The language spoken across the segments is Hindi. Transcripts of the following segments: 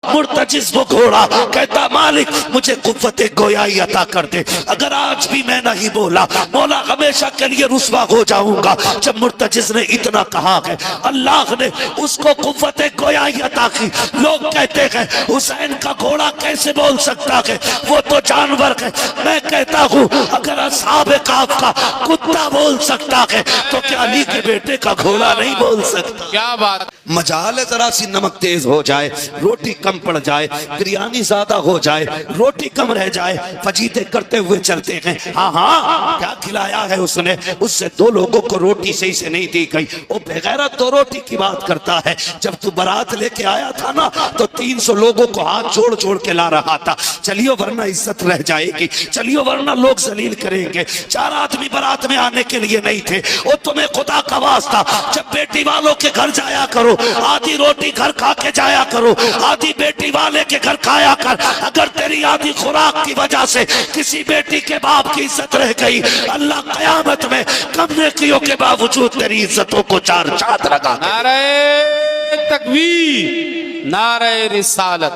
मुर्तजिज वो घोड़ा, कहता मालिक मुझे कुव्वत गोयाई अता कर दे। अगर आज भी मैं नहीं बोला मौला हमेशा के लिए रुस्वा हो जाऊंगा। जब मुर्तजिज ने इतना कहा है, अल्लाह ने उसको कुव्वत गोयाई अता की। लोग कहते हैं हुसैन का घोड़ा कैसे बोल सकता है, वो तो जानवर है। मैं कहता हूँ अगर असहाब काफ का कुत्ता बोल सकता है तो क्या अली के बेटे का घोड़ा नहीं बोल सकता? क्या बात। मजाल है जरा सी नमक तेज हो जाए, रोटी कम पड़ जाए, बिरयानी ज्यादा हो जाए, रोटी कम रह जाए, फजीते करते हुए चलते हैं। हाँ हाँ, क्या खिलाया है उसने? उससे दो लोगों को रोटी सही से नहीं दी गई। वो बेगैरत तो रोटी की बात करता है। जब तू बारात लेके आया था ना तो 300 लोगों को हाथ जोड़ जोड़ के ला रहा था। चलियो वरना इज्जत रह जाएगी, चलियो वरना लोग जलील करेंगे। 4 आदमी बारात में आने के लिए नहीं थे। वो तुम्हें खुदा का वास्ता, जब बेटी वालों के घर जाया करो, आधी रोटी घर खा के जाया करो, आधी बेटी वाले के घर खाया कर। अगर तेरी आधी खुराक की वजह से किसी बेटी के बाप की इज्जत रह गई, अल्लाह कयामत में कम नेकियों के बावजूद तेरी इज्जतों को 4 चांद लगा। नारे तकबीर, नारे रिसालत।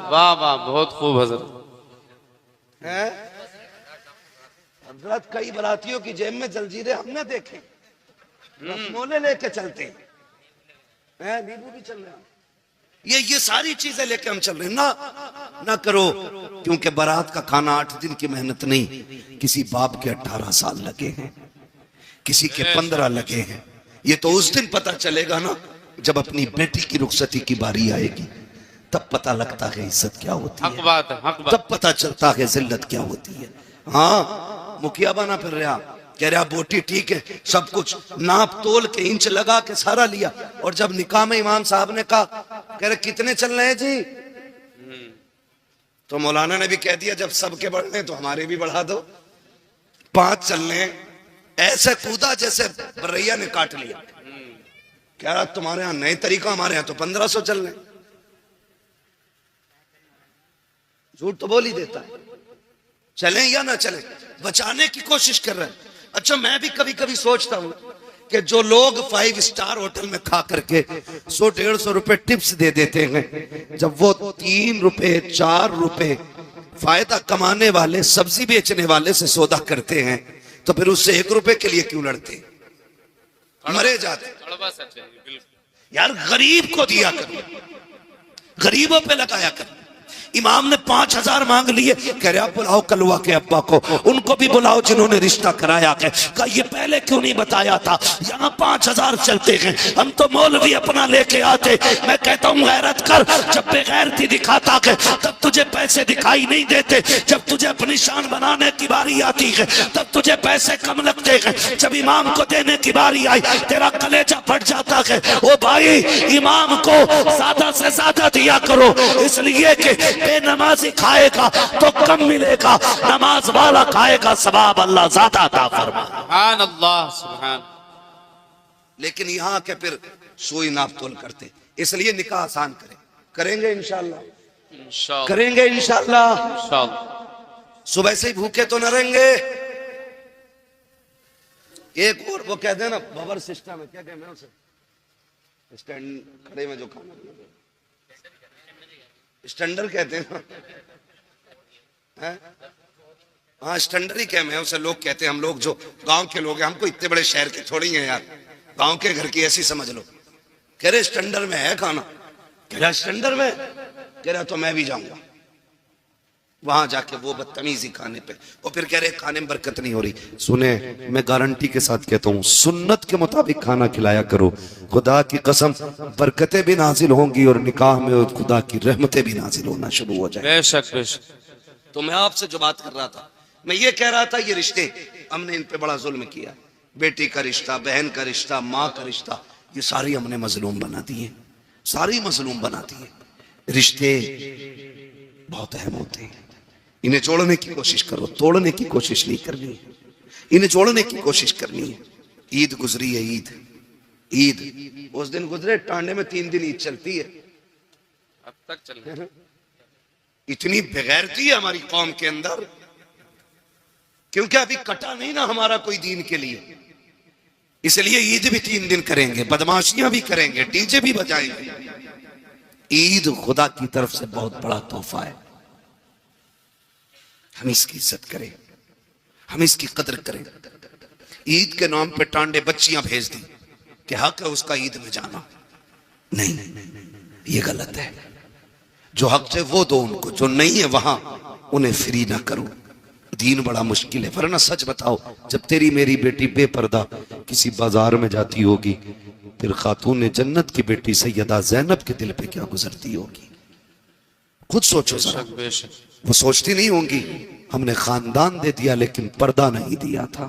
वाह वाह, बहुत खूब हजरत। हजरत कई बरातियों की जेब में जंजीरें हमने देखे, मोले लेके चलते हैं, नींबू भी चल रहे हैं, ये सारी चीजें लेके हम चल रहे हैं। ना करो, क्योंकि बारात का खाना 8 दिन की मेहनत नहीं, किसी बाप के 18 साल लगे हैं, किसी के 15 लगे हैं। ये तो उस दिन पता चलेगा ना जब अपनी बेटी की रुखसती की बारी आएगी, तब पता लगता है इज्जत क्या होती है। हक बात है, हक बात। तब पता चलता है जिल्लत क्या होती है। हाँ, मुखिया बना फिर रहा, कह रहा बोटी ठीक है, सब कुछ नाप तोल के इंच लगा के सारा लिया। और जब निकाह में इमाम साहब ने कहा, कह रहे कितने चल रहे हैं जी, तो मौलाना ने भी कह दिया जब सबके बढ़ने तो हमारे भी बढ़ा दो, 5 चल रहे हैं। ऐसे कूदा जैसे बरैया ने काट लिया। कह रहा तुम्हारे यहाँ नए तरीका, हमारे यहाँ तो 1500 चल रहे हैं। झूठ तो बोल ही देता है। चलें या ना चलें, बचाने की कोशिश कर रहे हैं। अच्छा, मैं भी कभी कभी सोचता हूं कि जो लोग 5 स्टार होटल में खा करके 100-150 रुपए टिप्स दे देते हैं, जब वो 3 रुपए 4 रुपए फायदा कमाने वाले सब्जी बेचने वाले से सौदा करते हैं, तो फिर उससे 1 रुपए के लिए क्यों लड़ते? मरे जाते। यार गरीब को दिया करो, गरीबों पे लगाया करो। इमाम ने 5000 मांग लिए, कह रहा बुलाओ कलवा के अब्बा को, उनको भी बुलाओ जिन्होंने रिश्ता कराया है। कहा ये पहले क्यों नहीं बताया था, यहाँ 5000 चलते हैं, हम तो मौलवी अपना लेके आते। मैं कहता हूँ गैरत कर, जब बेगैरती दिखाता है तब तुझे पैसे दिखाई नहीं देते। जब तुझे अपनी शान बनाने की बारी आती है तब तुझे पैसे कम लगते हैं। जब इमाम को देने की बारी आई तेरा कलेजा फट जाता है। ओ भाई, इमाम को ज्यादा से ज्यादा दिया करो, इसलिए कि बेनमाजी खाएगा तो कम मिलेगा, नमाज वाला खाएगा सवाब अल्लाह ज्यादा अता फरमाए। सुभान अल्लाह, सुभान। लेकिन यहाँ के फिर सुई नाप तोल करते, इसलिए निकाह आसान करेंगे इंशाअल्लाह, करेंगे इंशाअल्लाह। सुबह से ही भूखे तो न रहेंगे। एक और वो कहते हैं ना बबर सिस्टम है, क्या कहते हैं उसे, स्टैंड खड़े में जो खाना स्टैंडर कहते हैं ना, हाँ स्टैंडर ही कहते हैं उसे लोग कहते हैं। हम लोग जो गांव के लोग हैं, हमको इतने बड़े शहर के थोड़ी हैं यार, गांव के घर की ऐसी समझ लो। कह रहे स्टैंडर में है खाना, कह रहा स्टैंडर में, कह रहा तो मैं भी जाऊंगा वहां जाके वो बदतमीजी खाने पे। और फिर कह रहे खाने में बरकत नहीं हो रही। सुने, मैं गारंटी के साथ कहता हूँ सुन्नत के मुताबिक खाना खिलाया करो, खुदा की कसम बरकतें भी नाजिल होंगी और निकाह में खुदा की रहमतें भी नाजिल होना शुरू हो जाए। बेशक बेशक। तो मैं आपसे जो बात कर रहा था, मैं ये कह रहा था ये रिश्ते हमने इन पे बड़ा जुल्म किया। बेटी का रिश्ता, बहन का रिश्ता, माँ का रिश्ता, ये सारी हमने मजलूम बना दिए, सारी मजलूम बना दिए। रिश्ते बहुत अहम होते हैं, इन्हें जोड़ने की कोशिश करो, तोड़ने की कोशिश नहीं करनी है, इन्हें जोड़ने की कोशिश करनी है। ईद गुजरी है, ईद उस दिन गुजरे, टांडे में 3 दिन ईद चलती है, अब तक चल रही है। इतनी बेगैरती है हमारी कौम के अंदर, क्योंकि अभी कटा नहीं ना हमारा कोई दीन के लिए, इसलिए ईद भी 3 दिन करेंगे, बदमाशियां भी करेंगे, डीजे भी बजाएंगे। ईद खुदा की तरफ से बहुत बड़ा तोहफा है। हम इसकी इज्जत करें, हम इसकी कदर करें। ईद के नाम पे टांडे बच्चियां भेज दी कि हक है उसका ईद में जाना, नहीं, ये गलत है। जो हक है वो दो उनको, जो नहीं है वहां उन्हें फ्री ना करो। दीन बड़ा मुश्किल है। वरना सच बताओ, जब तेरी मेरी बेटी बेपर्दा किसी बाजार में जाती होगी, फिर खातून जन्नत की बेटी सैयदा ज़ैनब के दिल पे क्या गुजरती होगी? खुद सोचो जरा। बेशक वो सोचती नहीं होंगी हमने खानदान दे दिया लेकिन पर्दा नहीं दिया था।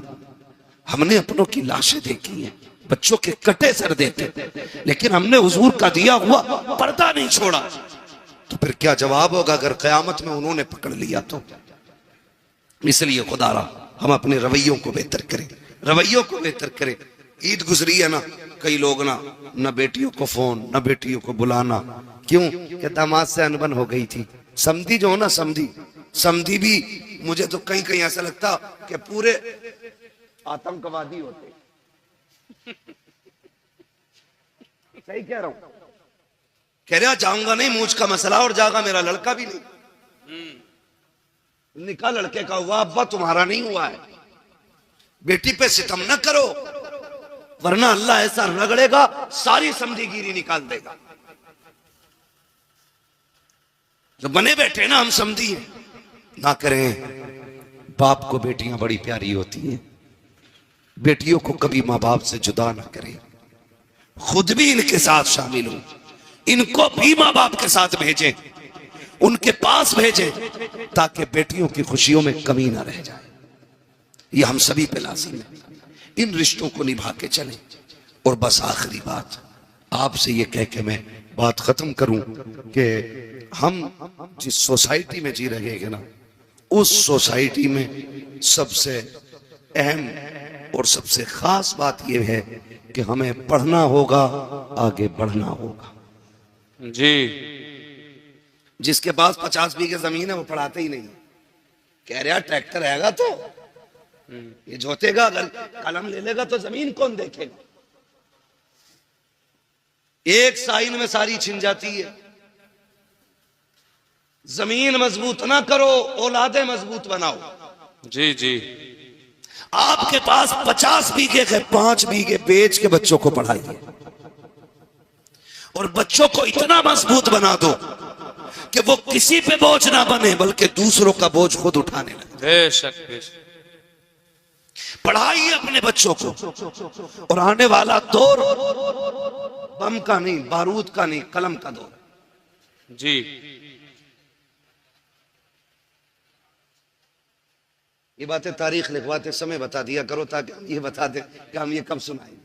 हमने अपनों की लाशें देखी हैं, बच्चों के कटे सर देखे, लेकिन हमने हुजूर का दिया हुआ पर्दा नहीं छोड़ा। तो फिर क्या जवाब होगा अगर कयामत में उन्होंने पकड़ लिया तो? इसलिए खुदारा हम अपने रवैयों को बेहतर करें, रवैयों को बेहतर करें। ईद गुजरी है ना, कई लोग ना बेटियों को फोन, ना बेटियों को बुलाना। क्यों? कि दामाद से अनबन हो गई थी। समधी जो हो ना, समधी भी मुझे तो कहीं कहीं ऐसा लगता कि पूरे आतंकवादी होते। सही कह रहा हूं? कह रहा जाऊंगा नहीं, मूछ का मसला, और जागा मेरा लड़का भी नहीं। निकाह लड़के का हुआ, अब्बा तुम्हारा नहीं हुआ है। बेटी पे सितम न करो, वरना अल्लाह ऐसा रगड़ेगा सारी समझीगिरी निकाल देगा। जो बने बैठे ना हम समझी ना करें। बाप को बेटियां बड़ी प्यारी होती हैं, बेटियों को कभी माँ बाप से जुदा ना करें। खुद भी इनके साथ शामिल हो, इनको भी माँ बाप के साथ भेजें, उनके पास भेजें, ताकि बेटियों की खुशियों में कमी ना रह जाए। ये हम सभी पे लाजिम है। इन रिश्तों को निभा के चलें। और बस आखिरी बात आपसे ये कह के मैं बात खत्म करूं कि हम जिस सोसाइटी में जी रहे हैं ना, उस सोसाइटी में सबसे अहम और सबसे खास बात यह है कि हमें पढ़ना होगा, आगे बढ़ना होगा। जी। जिसके पास 50 बीघे जमीन है वो पढ़ाते ही नहीं। कह रहा ट्रैक्टर हैगा तो ये जोतेगा, अगर कलम ले लेगा तो जमीन कौन देखेगा? एक साइन में सारी छिन जाती है। जमीन मजबूत ना करो, औलादे मजबूत बनाओ। जी जी। आपके पास 50 बीघे है, 5 बीघे बेच के बच्चों को पढ़ाइए और बच्चों को इतना मजबूत बना दो कि वो किसी पे बोझ ना बने, बल्कि दूसरों का बोझ खुद उठाने लगे। बेशक बेशक। पढ़ाइए अपने बच्चों को। और आने वाला दौर बम का नहीं, बारूद का नहीं, कलम का दौर। जी। ये बातें तारीख लिखवाते समय बता दिया करो, ताकि हम ये बता दें कि हम ये कब सुनाएंगे।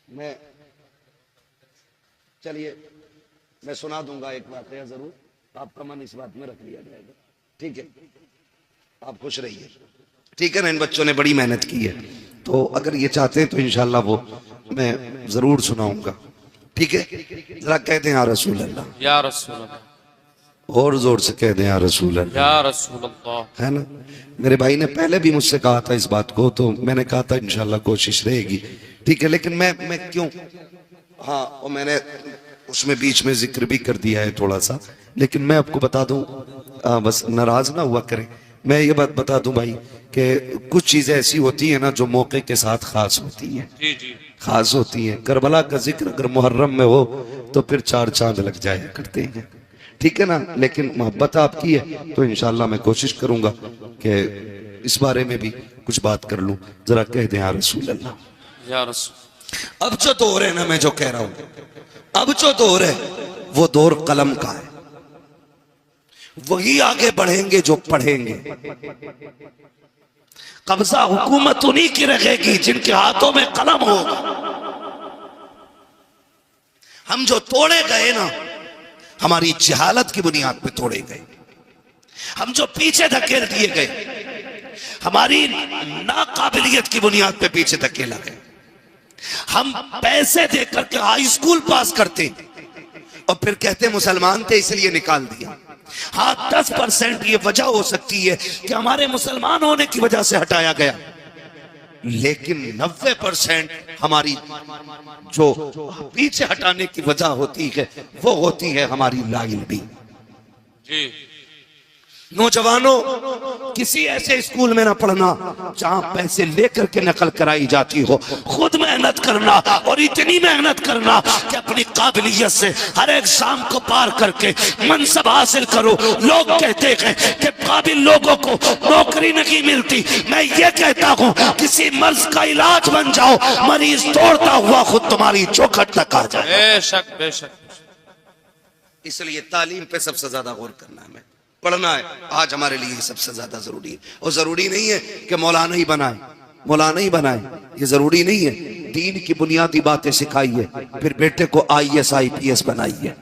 मैं चलिए मैं सुना दूंगा एक वाकया, जरूर आपका मन इस बात में रख लिया जाएगा। ठीक है, आप खुश रहिए। ठीक है ना? इन बच्चों ने बड़ी मेहनत की है, तो अगर ये चाहते हैं तो इंशाल्लाह वो मैं जरूर सुनाऊंगा। ठीक है, जरा कह दें या रसूल अल्लाह, या रसूल अल्लाह। और जोर से कह दें या रसूल अल्लाह, या रसूल अल्लाह। है ना? मेरे भाई ने पहले भी मुझसे कहा था इस बात को, तो मैंने कहा था इंशाल्लाह कोशिश रहेगी। ठीक है, लेकिन मैं क्यों, हाँ, और मैंने उसमें बीच में जिक्र भी कर दिया है थोड़ा सा, लेकिन मैं आपको बता दूं, बस नाराज ना हुआ करें। मैं ये बात बता दूं भाई कि कुछ चीजें ऐसी होती हैं ना जो मौके के साथ खास होती हैं। जी जी। खास होती हैं। करबला का जिक्र अगर मुहर्रम में हो तो फिर 4 चांद लग जाया करते हैं। ठीक है ना? लेकिन मोहब्बत आपकी है तो इंशाल्लाह मैं कोशिश करूंगा कि इस बारे में भी कुछ बात कर लूं। जरा कह दें या रसूल अल्लाह, या रसूल। अब जो दौर है ना, मैं जो कह रहा हूं, अब जो दौर है वो दौर कलम का है। वही आगे बढ़ेंगे जो पढ़ेंगे। कब्जा हुकूमत उन्हीं की रहेगी जिनके हाथों में कलम होगा। हम जो तोड़े गए ना, हमारी जहालत की बुनियाद पे तोड़े गए। हम जो पीछे धकेल दिए गए, हमारी नाकाबिलियत की बुनियाद पे पीछे धकेला गया। हम पैसे देकर के हाई स्कूल पास करते और फिर कहते मुसलमान थे इसलिए निकाल दिया। हाँ, 10% ये वजह हो सकती है कि हमारे मुसलमान होने की वजह से हटाया गया, लेकिन 90% हमारी जो पीछे हटाने की वजह होती है वो होती है हमारी लाइल्मी। जी नौजवानों, किसी ऐसे स्कूल में ना पढ़ना जहां पैसे लेकर के नकल कराई जाती हो। खुद मेहनत करना, और इतनी मेहनत करना कि अपनी काबिलियत से हर एग्जाम को पार करके मनसब हासिल करो। लोग कहते हैं कि काबिल लोगों को नौकरी नहीं मिलती, मैं ये कहता हूँ किसी मर्ज का इलाज बन जाओ, मरीज दौड़ता हुआ खुद तुम्हारी चौखट तक आ जाए। बेशक बेशक। इसलिए तालीम पे सबसे ज्यादा गौर करना है, हमें पढ़ना है। आज हमारे लिए सबसे ज्यादा जरूरी है। और जरूरी नहीं है कि मौलाना ही बनाए, मौलाना ही बनाए, ये जरूरी नहीं है। दीन की बुनियादी बातें सिखाइए, फिर बेटे को IAS IPS बनाइए,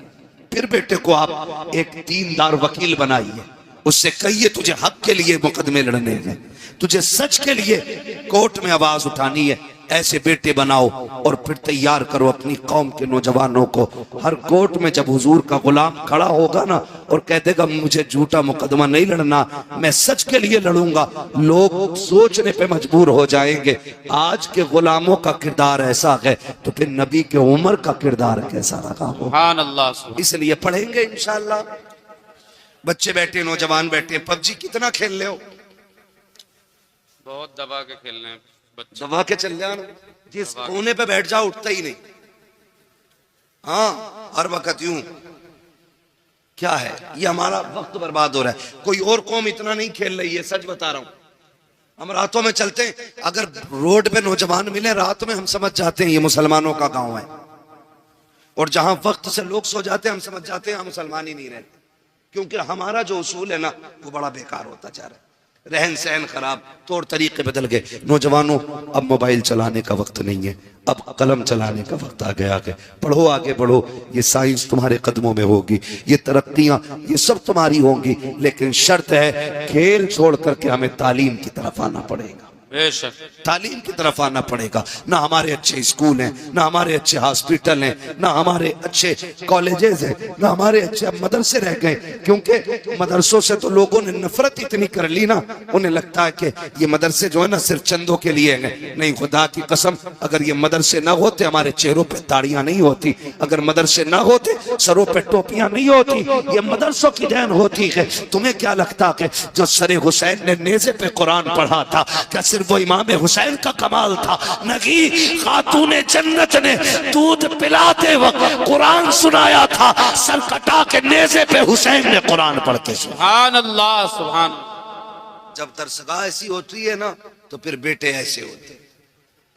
फिर बेटे को आप एक दीनदार वकील बनाइए। उससे कहिए तुझे हक के लिए मुकदमे लड़ने हैं, तुझे सच के लिए कोर्ट में आवाज उठानी है। ऐसे बेटे बनाओ और फिर तैयार करो अपनी कौम के नौजवानों को। हर कोर्ट में जब हुजूर का गुलाम खड़ा होगा ना और कह देगा मुझे झूठा मुकदमा नहीं लड़ना, मैं सच के लिए लड़ूंगा, लोग सोचने पे मजबूर हो जाएंगे आज के गुलामों का किरदार ऐसा है तो फिर नबी के उमर का किरदार कैसा रहा हो। सुभान अल्लाह। इसलिए पढ़ेंगे इंशाअल्लाह। बच्चे बैठे, नौजवान बैठे, PUBG कितना खेल ले हो, बहुत दबा के खेलने हैं बच्चे। दबा के चल जाना, जिस कोने पे बैठ जाओ उठता ही नहीं। हाँ, हर वक्त यूं। क्या है ये, हमारा वक्त बर्बाद हो रहा है। कोई और कौम इतना नहीं खेल रही है, सच बता रहा हूं। हम रातों में चलते हैं, अगर रोड पे नौजवान मिले रात में हम समझ जाते हैं ये मुसलमानों का गांव है। और जहां वक्त से लोग सो जाते हैं हम समझ जाते हैं हम मुसलमान ही नहीं रहते, क्योंकि हमारा जो उसूल है ना वो बड़ा बेकार होता जा रहा है। रहन सहन खराब, तौर तरीके बदल गए। नौजवानों, अब मोबाइल चलाने का वक्त नहीं है, अब कलम चलाने का वक्त आ गया है। पढ़ो, आगे बढ़ो, ये साइंस तुम्हारे कदमों में होगी, ये तरक्कियां ये सब तुम्हारी होंगी, लेकिन शर्त है खेल छोड़ करके हमें तालीम की तरफ आना पड़ेगा। बेशक तालीम की तरफ आना पड़ेगा। ना हमारे अच्छे स्कूल हैं, ना हमारे अच्छे हॉस्पिटल हैं, ना हमारे अच्छे कॉलेजेस हैं, ना हमारे अच्छे मदरसे रह गए। क्योंकि मदरसों से तो लोगों ने नफरत इतनी कर ली ना, उन्हें लगता है कि ये मदरसे जो है ना सिर्फ चंदों के लिए हैं। नहीं, खुदा की कसम, अगर ये मदरसे ना होते हमारे चेहरों पे ताड़ियां नहीं होती, अगर मदरसे ना होते सरों पे टोपियां नहीं होती, ये मदरसों की देन होती है। तुम्हें क्या लगता है जो सरे हुसैन ने नेज़े पे कुरान पढ़ा था क्या सिर्फ वो इमाम हुसैन का कमाल था? नहीं, खातूने जन्नत ने दूध पिलाते वक्त कुरान सुनाया था, सर कटा के नेज़े पे हुसैन ने कुरान पढ़ते। सुभान अल्लाह सुभान। जब दरसगाह ऐसी होती है ना तो फिर बेटे ऐसे होते,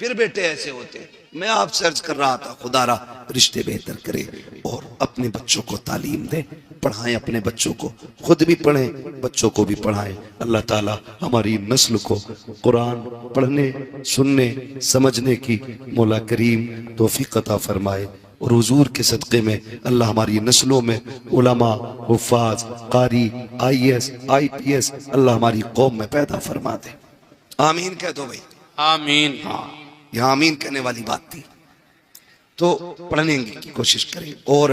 फिर बेटे ऐसे होते। मैं आपसे अर्ज कर रहा था खुदारा रिश्ते बेहतर करे और अपने बच्चों को तालीम दे, पढ़ाएं अपने बच्चों को, खुद भी पढ़ें, बच्चों को भी पढ़ाएं। अल्लाह ताला हमारी नस्ल को कुरान पढ़ने, सुनने, समझने की मौला करीम तौफीक अता फरमाए। और हुजूर के सदक़े में अल्लाह हमारी नस्लों में उलमा, हुफ़ाज़, कारी, IAS IPS अल्लाह हमारी कौम में पैदा फरमा दे। आमीन कह दो भाई। आमीन। हाँ, यहाँ आमीन कहने वाली बात थी। तो पढ़ने की कोशिश करें। और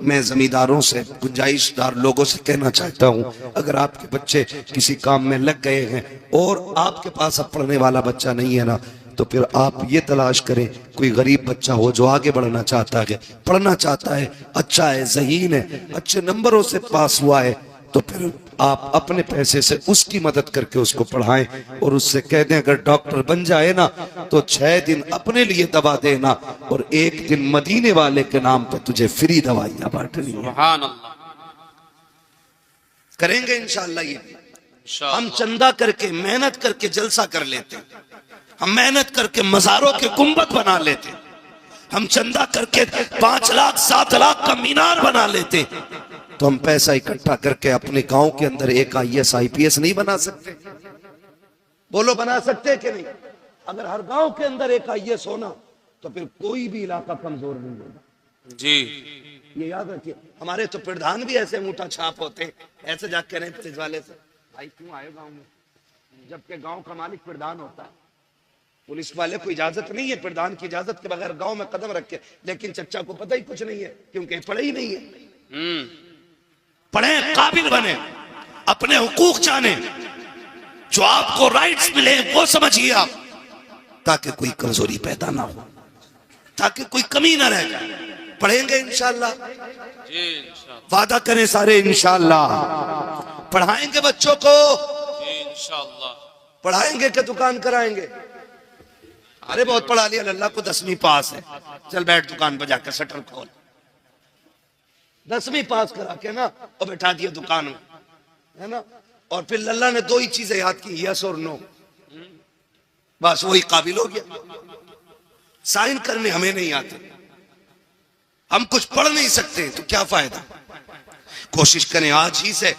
मैं जमींदारों से, गुंजाइशदार लोगों से कहना चाहता हूँ, अगर आपके बच्चे किसी काम में लग गए हैं और आपके पास अब पढ़ने वाला बच्चा नहीं है ना, तो फिर आप ये तलाश करें कोई गरीब बच्चा हो जो आगे बढ़ना चाहता है, पढ़ना चाहता है, अच्छा है, ज़हीन है, अच्छे नंबरों से पास हुआ है, तो फिर आप अपने पैसे से उसकी मदद करके उसको पढ़ाएं और उससे कह दें अगर डॉक्टर बन जाए ना तो 6 दिन अपने लिए दवा देना और 1 दिन मदीने वाले के नाम पे तुझे फ्री दवाइयां बांटनी है। सुभान अल्लाह। करेंगे इंशाअल्लाह ये। इंशाअल्लाह। हम चंदा करके, मेहनत करके जलसा कर लेते, हम मेहनत करके मज़ारों के गुंबद बना लेते, हम चंदा करके 5 लाख 7 लाख का मीनार बना लेते। तो हम पैसा इकट्ठा करके अपने गांव के अंदर एक IAS IPS नहीं बना सकते? बोलो, बना सकते कि नहीं? अगर हर गांव के अंदर एक IAS होना तो फिर कोई भी इलाका कमजोर नहीं होगा। जी, ये याद रखिए। हमारे तो प्रधान भी ऐसे मुठा छाप होते हैं, ऐसे जाके नहीं पुलिस वाले से भाई क्यों आए गांव में, जबकि गांव का मालिक प्रधान होता है। पुलिस वाले को इजाजत नहीं है, प्रधान की इजाजत के बगैर गांव में कदम रखे, लेकिन चच्चा को पता ही कुछ नहीं है क्योंकि पढ़े ही नहीं है। पढ़े, काबिल बने, अपने हुकूक जाने, जो आपको राइट्स मिले वो समझिए आप। ताकि कोई कमजोरी पैदा ना हो, ताकि कोई कमी ना रह जाए। पढ़ेंगे इंशाअल्लाह, जी इंशाअल्लाह, वादा करें सारे इंशाअल्लाह। पढ़ाएंगे बच्चों को, जी इंशाअल्लाह। पढ़ाएंगे कि दुकान कराएंगे? अरे बहुत पढ़ा लिया, अल्लाह को 10वीं पास है, चल बैठ दुकान पर जाकर शटर खोल। 10वीं पास करा के ना और बैठा दिया दुकान में, है ना। और फिर लल्ला ने 2 ही चीजें याद की, यस और नो, बस वही काबिल हो गया। साइन करने हमें नहीं आते, हम कुछ पढ़ नहीं सकते, तो क्या फायदा। कोशिश करें आज ही से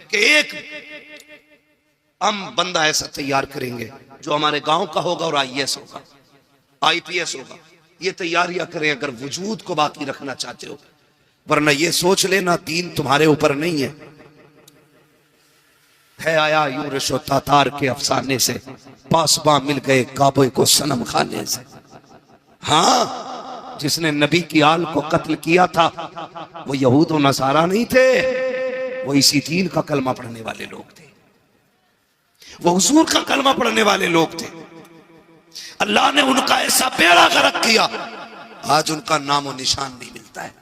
कि एक हम बंदा ऐसा तैयार करेंगे जो हमारे गांव का होगा और आईएएस होगा, आईपीएस होगा। ये तैयारियां करें अगर वजूद को बाकी रखना चाहते हो, वरना ये सोच लेना दीन तुम्हारे ऊपर नहीं है आया यूरश व तातार के अफसाने से, पासबा मिल गए काबे को सनम खाने से। हाँ, जिसने नबी की आल को कत्ल किया था वो यहूद और नसारा नहीं थे, वो इसी दीन का कलमा पढ़ने वाले लोग थे, वो हुजूर का कलमा पढ़ने वाले लोग थे। अल्लाह ने उनका ऐसा बेड़ा गर्क किया, आज उनका नामो निशान नहीं मिलता है।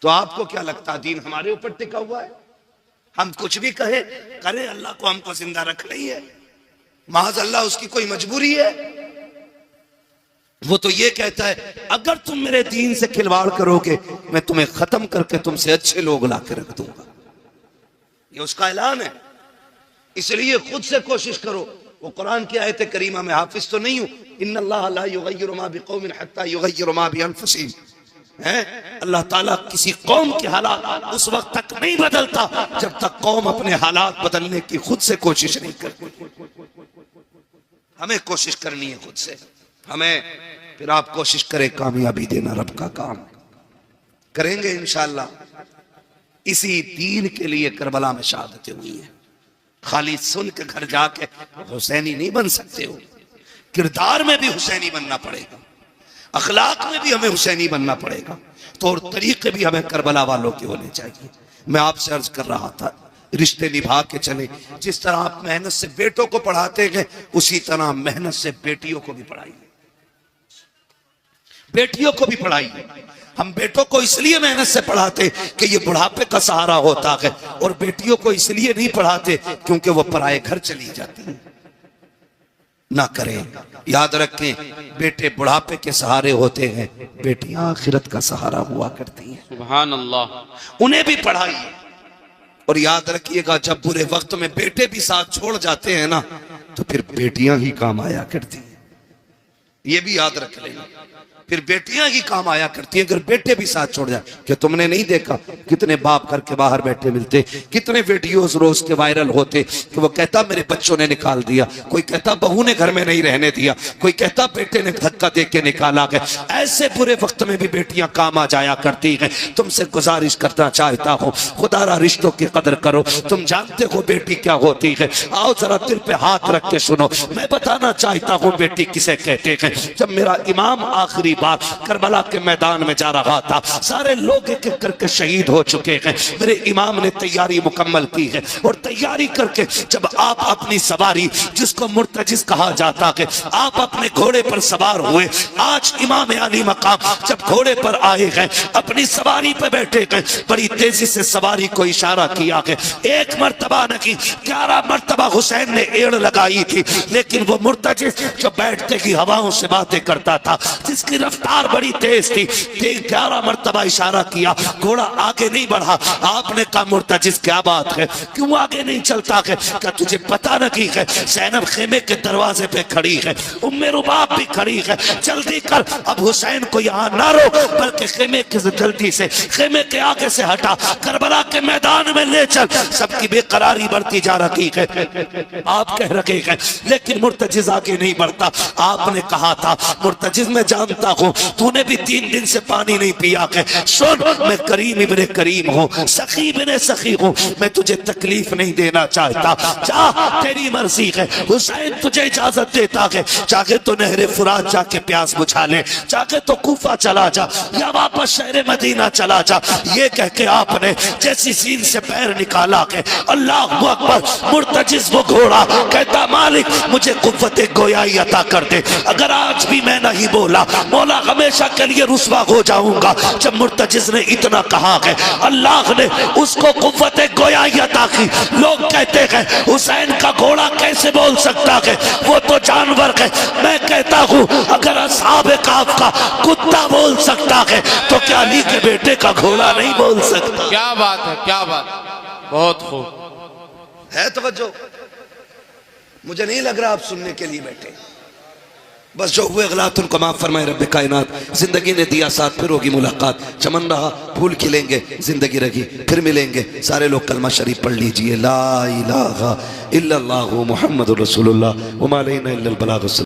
तो आपको क्या लगता है दीन हमारे ऊपर टिका हुआ है? हम कुछ भी कहे करें, अल्लाह को हमको जिंदा रख रही है, महज अल्लाह उसकी कोई मजबूरी है? वो तो ये कहता है अगर तुम मेरे दीन से खिलवाड़ करोगे मैं तुम्हें खत्म करके तुमसे अच्छे लोग ला के रख दूंगा, ये उसका ऐलान है। इसलिए खुद से कोशिश करो। वो कुरान की आयत करीमा में हाफिज तो नहीं हूं, इन्नल्लाह ला युगय्यिरु मा बिकौमिन हत्ता युगय्यिरु मा बिअनफुसिहिम, है अल्लाह ताला किसी कौम के हालात उस वक्त तक नहीं बदलता जब तक कौम अपने हालात बदलने की खुद से कोशिश नहीं करती। हमें कोशिश करनी है खुद से, हमें। फिर आप कोशिश करें, कामयाबी देना रब का काम, करेंगे इंशाअल्लाह। इसी दीन के लिए करबला में शहादतें हुई हैं। खाली सुन के घर जाके हुसैनी नहीं बन सकते हो, किरदार में भी हुसैनी बनना पड़ेगा, अखलाक में भी हमें हुसैनी बनना पड़ेगा, तौर तरीके भी हमें करबला वालों के होने चाहिए। मैं आपसे अर्ज कर रहा था, रिश्ते निभा के चले। जिस तरह आप मेहनत से बेटों को पढ़ाते हैं उसी तरह मेहनत से बेटियों को भी पढ़ाइए, बेटियों को भी पढ़ाइए। हम बेटों को इसलिए मेहनत से पढ़ाते कि ये बुढ़ापे का सहारा होता है, और बेटियों को इसलिए नहीं पढ़ाते क्योंकि वो पराए घर चली जाती हैं। ना करें, याद रखें, बेटे बुढ़ापे के सहारे होते हैं, बेटियां आखिरत का सहारा हुआ करती हैं। सुभान अल्लाह। उन्हें भी पढ़ाइए, और याद रखिएगा जब बुरे वक्त में बेटे भी साथ छोड़ जाते हैं ना तो फिर बेटियां ही काम आया करती हैं, ये भी याद रख लेना। फिर बेटियां ही काम आया करती है अगर बेटे भी साथ छोड़ जाए। कि तुमने नहीं देखा कितने बाप घर के बाहर बैठे मिलते, कितने वीडियोस रोज के वायरल होते कि वो कहता मेरे बच्चों ने निकाल दिया, कोई कहता बहू ने घर में नहीं रहने दिया, कोई कहता बेटे ने धक्का दे के निकाला गया। ऐसे बुरे वक्त में भी बेटियां काम आ जाया करती हैं। तुमसे गुजारिश करना चाहता हूँ, खुदारा रिश्तों की कदर करो। तुम जानते हो बेटी क्या होती है, आओ जरा दिल पे हाथ रख के सुनो। मैं बताना चाहता हूँ बेटी किसे कहते हैं। जब मेरा इमाम आखिरी बार करबला के मैदान में जा रहा था, सारे लोग एक एक करके शहीद हो चुके हैं, मेरे इमाम ने तैयारी मुकम्मल की है, और तैयारी करके जब आप अपनी सवारी जिसको मुर्तजिज कहा जाता है, आप अपने घोड़े पर सवार हुए। आज इमाम अली मकाम जब घोड़े पर आए हैं, अपनी सवारी पर बैठे हैं, बड़ी तेजी से सवारी को इशारा किया है। एक मर्तबा नहीं 11 मर्तबा हुसैन ने एड़ लगाई थी, लेकिन वो मुर्तजिज जो बैठते की हवाओं से बातें करता था, जिसकी रफ्तार बड़ी तेज थी, 11 मर्तबा इशारा किया, घोड़ा आगे नहीं बढ़ा। आपने कहा मुर्तजिज क्या बात है, क्यों आगे नहीं चलता है? क्या तुझे पता नहीं है ज़ैनब खेमे के दरवाजे पे खड़ी है, उम्मे रुबाब भी खड़ी है, जल्दी कर, अब हुसैन को यहाँ ना रोक, बल्कि खेमे के जल्दी से खेमे के आगे से हटा, करबला के मैदान में ले चल। सबकी बेकरारी बढ़ती जा रही है, आप कह रहे हैं, लेकिन मुर्तजिज आगे नहीं बढ़ता। आपने कहा था मुर्तजिज मैं जानता हूँ, तूने भी 3 दिन से पानी नहीं पिया के सुन, मैं करीम इब्ने करीम हूँ, सखी इब्ने सखी हूँ, मैं तुझे तकलीफ नहीं देना चाहता, जा तेरी मर्जी है। हुसैन तुझे इजाजत देता है, चाहे तो नहरे फुरात जाके प्यास बुझा ले, चाहे तो कूफा चला जा या वापस शहर मदीना चला जा। ये कह के आपने जैसी सीन से पैर निकाला के अल्लाह अकबर, मुर्तजिज वो घोड़ा कहता मालिक मुझे कुव्वत गोयाई अता कर दे। अगर आज भी मैं नहीं बोला मौला हमेशा के लिए रुसवा हो जाऊंगा। जब मुर्तजिज ने इतना कहा है अल्लाह ने उसको कुव्वत गोयाई अता की। लोग कहते हैं हुसैन का घोड़ा कैसे बोल सकता है, वो तो जानवर है। मैं कहता हूँ अगर असहाब काफ का कुत्ता बोल सकता है तो क्या अली के बेटे का घोड़ा नहीं बोल सकता? क्या बात है, क्या बात, बहुत खूब है तवज्जो। मुझे नहीं लग रहा आप सुनने के लिए बैठे। बस जो हुए गलत उनको माफ फरमाए रब्बे कायनात। जिंदगी ने दिया साथ, फिर होगी मुलाकात। चमन रहा फूल खिलेंगे, जिंदगी रही फिर मिलेंगे। सारे लोग कलमा शरीफ पढ़ लीजिए, ला इलाहा इल्लल्लाहु मुहम्मदुर रसूलुल्लाह व मा अलैना इल्लल बलाग।